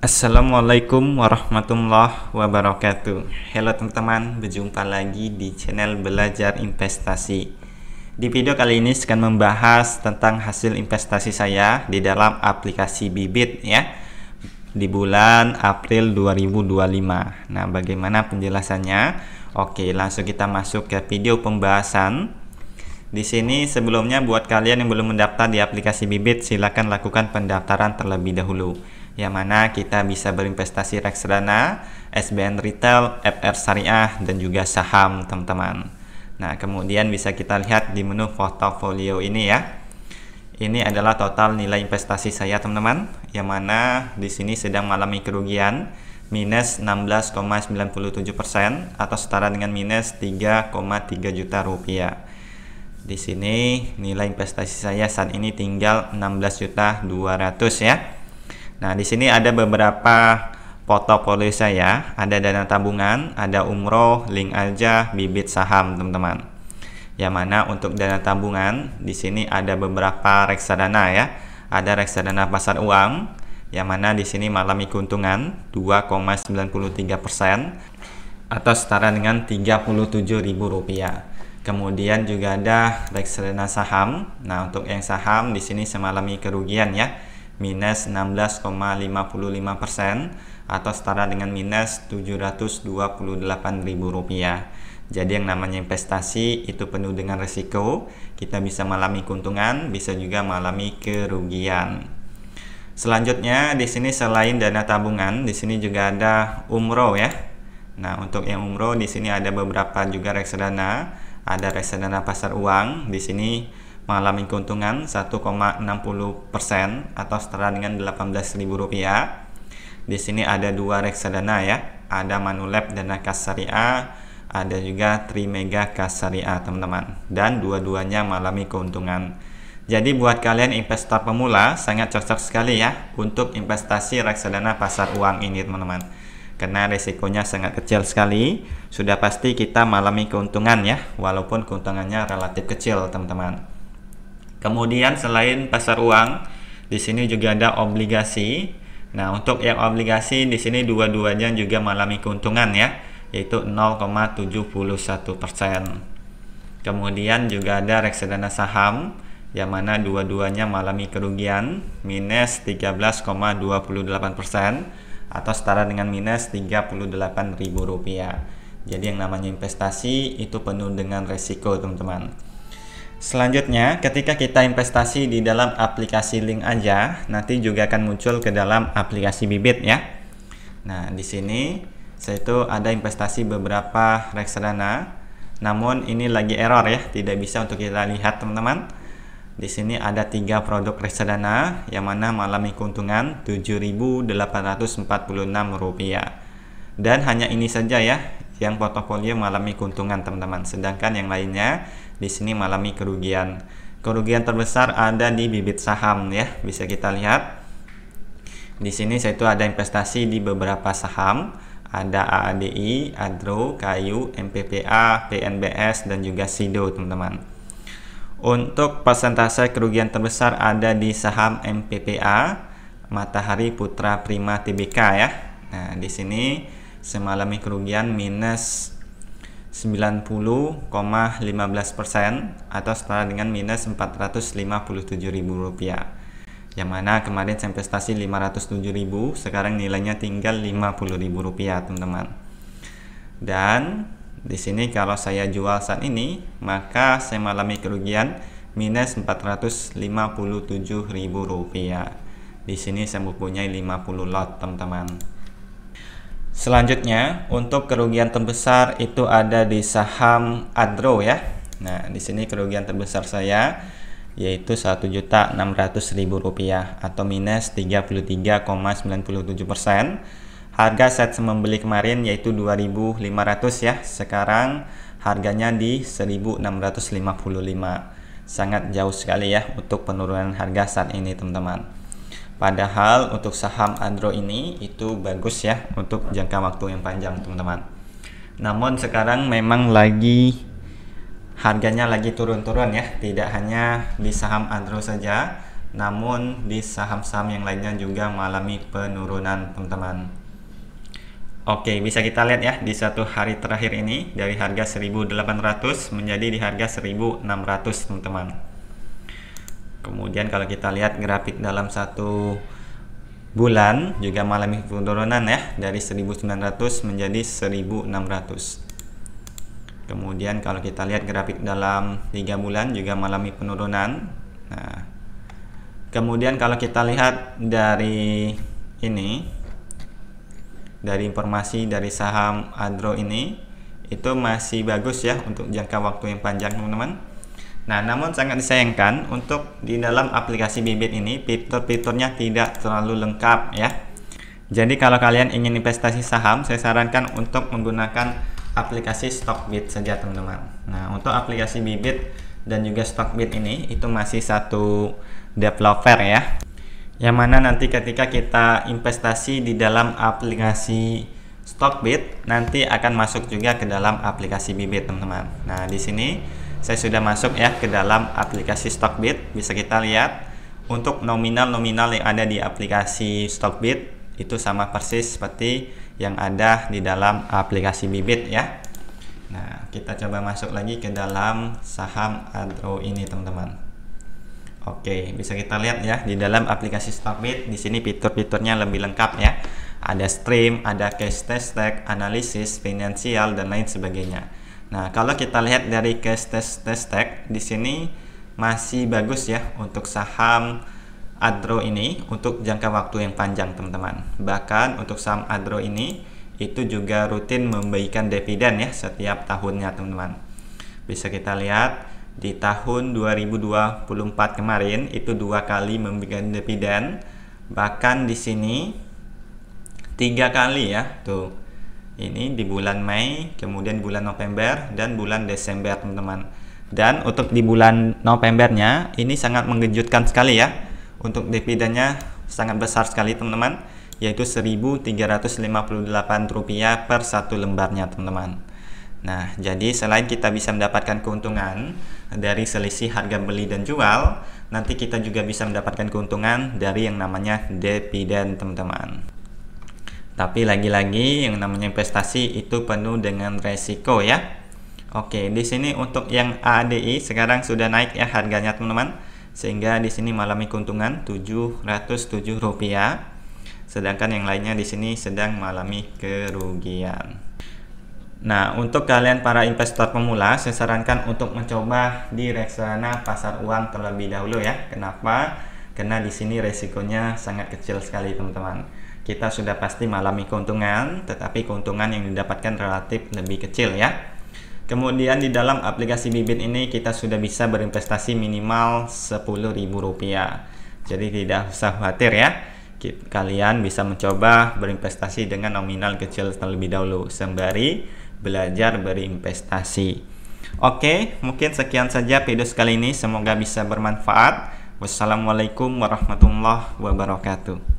Assalamualaikum warahmatullahi wabarakatuh. Halo teman-teman, berjumpa lagi di channel Belajar Investasi. Di video kali ini saya akan membahas tentang hasil investasi saya di dalam aplikasi Bibit ya, di bulan April 2025. Nah, bagaimana penjelasannya? Oke, langsung kita masuk ke video pembahasan. Di sini sebelumnya buat kalian yang belum mendaftar di aplikasi Bibit, silakan lakukan pendaftaran terlebih dahulu. Yang mana kita bisa berinvestasi reksadana, SBN Retail, FR Syariah, dan juga saham, teman-teman. Nah, kemudian bisa kita lihat di menu portofolio ini ya. Ini adalah total nilai investasi saya, teman-teman. Yang mana di sini sedang mengalami kerugian minus 16,97% atau setara dengan minus 3,3 juta rupiah. Di sini nilai investasi saya saat ini tinggal 16.200.000 ya. Nah, di sini ada beberapa portofolio saya, ada dana tabungan, ada umroh, link aja, bibit saham, teman-teman. Yang mana untuk dana tabungan di sini ada beberapa reksadana ya. Ada reksadana pasar uang, yang mana di sini mengalami keuntungan 2,93% atau setara dengan Rp37.000. Kemudian juga ada reksadana saham. Nah, untuk yang saham di sini mengalami kerugian ya, minus 16,55% atau setara dengan minus Rp728.000. Jadi yang namanya investasi itu penuh dengan risiko. Kita bisa mengalami keuntungan, bisa juga mengalami kerugian. Selanjutnya di sini selain dana tabungan, di sini juga ada umroh ya. Nah, untuk yang umroh di sini ada beberapa juga reksadana. Ada reksadana pasar uang, di sini mengalami keuntungan 1,60% atau setara dengan Rp18.000. Di sini ada dua reksadana ya, ada Manulab Dana Kas Syariah, ada juga Trimega Kas Syariah, teman-teman. Dan dua-duanya mengalami keuntungan. Jadi buat kalian investor pemula sangat cocok sekali ya untuk investasi reksadana pasar uang ini, teman-teman. Karena risikonya sangat kecil sekali, sudah pasti kita mengalami keuntungan ya, walaupun keuntungannya relatif kecil, teman-teman. Kemudian selain pasar uang, di sini juga ada obligasi. Nah, untuk yang obligasi di sini dua-duanya juga mengalami keuntungan ya, yaitu 0,71%. Kemudian juga ada reksadana saham, yang mana dua-duanya mengalami kerugian minus 13,28% atau setara dengan minus Rp38.000. Jadi yang namanya investasi itu penuh dengan resiko, teman-teman. Selanjutnya, ketika kita investasi di dalam aplikasi link aja, nanti juga akan muncul ke dalam aplikasi Bibit ya. Nah, di sini saya itu ada investasi beberapa reksadana, namun ini lagi error ya, tidak bisa untuk kita lihat, teman-teman. Di sini ada 3 produk reksadana yang mana mengalami keuntungan Rp7.846. Dan hanya ini saja ya yang portofolio mengalami keuntungan, teman-teman. Sedangkan yang lainnya di sini mengalami kerugian. Kerugian terbesar ada di bibit saham ya, bisa kita lihat. Di sini saya itu ada investasi di beberapa saham, ada AADI, Adro, Kayu, MPPA, PNBS, dan juga SIDO, teman-teman. Untuk persentase kerugian terbesar ada di saham MPPA, Matahari Putra Prima Tbk ya. Nah, di sini mengalami kerugian minus 90,15% atau setara dengan minus Rp457.000. Yang mana kemarin saya investasi Rp507.000, sekarang nilainya tinggal Rp50.000, teman-teman. Dan di sini kalau saya jual saat ini, maka saya mengalami kerugian minus Rp457.000. Di sini saya mempunyai 50 lot, teman-teman. Selanjutnya, untuk kerugian terbesar itu ada di saham Adro ya. Nah, di sini kerugian terbesar saya yaitu Rp1.600.000 atau minus 33,97%. Harga set membeli kemarin yaitu 2.500 ya. Sekarang harganya di 1.655. Sangat jauh sekali ya untuk penurunan harga saat ini, teman-teman. Padahal untuk saham Adro ini itu bagus ya untuk jangka waktu yang panjang, teman-teman. Namun sekarang memang harganya lagi turun-turun ya, tidak hanya di saham Adro saja, namun di saham-saham yang lainnya juga mengalami penurunan teman-teman. Oke, bisa kita lihat ya di satu hari terakhir ini dari harga 1.800 menjadi di harga 1.600 teman-teman. Kemudian kalau kita lihat grafik dalam satu bulan juga mengalami penurunan ya dari 1.900 menjadi 1.600. Kemudian kalau kita lihat grafik dalam 3 bulan juga mengalami penurunan. Nah, kemudian kalau kita lihat dari ini, dari informasi dari saham Adro ini, itu masih bagus ya untuk jangka waktu yang panjang teman-teman. Nah, namun sangat disayangkan untuk di dalam aplikasi Bibit ini fitur-fiturnya tidak terlalu lengkap ya. Jadi kalau kalian ingin investasi saham, saya sarankan untuk menggunakan aplikasi Stockbit saja teman-teman. Nah, untuk aplikasi Bibit dan juga Stockbit ini itu masih satu developer ya. Yang mana nanti ketika kita investasi di dalam aplikasi Stockbit nanti akan masuk juga ke dalam aplikasi Bibit teman-teman. Nah, di sini saya sudah masuk ya ke dalam aplikasi Stockbit. Bisa kita lihat untuk nominal-nominal yang ada di aplikasi Stockbit itu sama persis seperti yang ada di dalam aplikasi Bibit ya. Nah, kita coba masuk lagi ke dalam saham Adro ini teman-teman. Oke, bisa kita lihat ya di dalam aplikasi Stockbit di sini fitur-fiturnya lebih lengkap ya. Ada stream, ada cash test, analisis, finansial dan lain sebagainya. Nah, kalau kita lihat dari cash test di sini masih bagus ya untuk saham Adro ini untuk jangka waktu yang panjang teman-teman. Bahkan untuk saham Adro ini itu juga rutin memberikan dividen ya setiap tahunnya teman-teman. Bisa kita lihat di tahun 2024 kemarin itu 2 kali memberikan dividen. Bahkan di sini 3 kali ya tuh. Ini di bulan Mei, kemudian bulan November dan bulan Desember teman-teman. Dan untuk di bulan Novembernya ini sangat mengejutkan sekali ya. Untuk dividennya sangat besar sekali teman-teman, yaitu Rp1.358 per satu lembarnya teman-teman. Nah, jadi selain kita bisa mendapatkan keuntungan dari selisih harga beli dan jual, nanti kita juga bisa mendapatkan keuntungan dari yang namanya dividen teman-teman. Tapi lagi-lagi yang namanya investasi itu penuh dengan resiko ya. Oke, di sini untuk yang ADI sekarang sudah naik ya harganya teman-teman. Sehingga di sini mengalami keuntungan Rp707. Sedangkan yang lainnya di sini sedang mengalami kerugian. Nah, untuk kalian para investor pemula, saya sarankan untuk mencoba di reksadana pasar uang terlebih dahulu ya. Kenapa? Karena di sini resikonya sangat kecil sekali teman-teman. Kita sudah pasti mengalami keuntungan, tetapi keuntungan yang didapatkan relatif lebih kecil ya. Kemudian di dalam aplikasi Bibit ini kita sudah bisa berinvestasi minimal Rp10.000. Jadi tidak usah khawatir ya. Kalian bisa mencoba berinvestasi dengan nominal kecil terlebih dahulu sembari belajar berinvestasi. Oke, mungkin sekian saja video kali ini. Semoga bisa bermanfaat. Wassalamualaikum warahmatullahi wabarakatuh.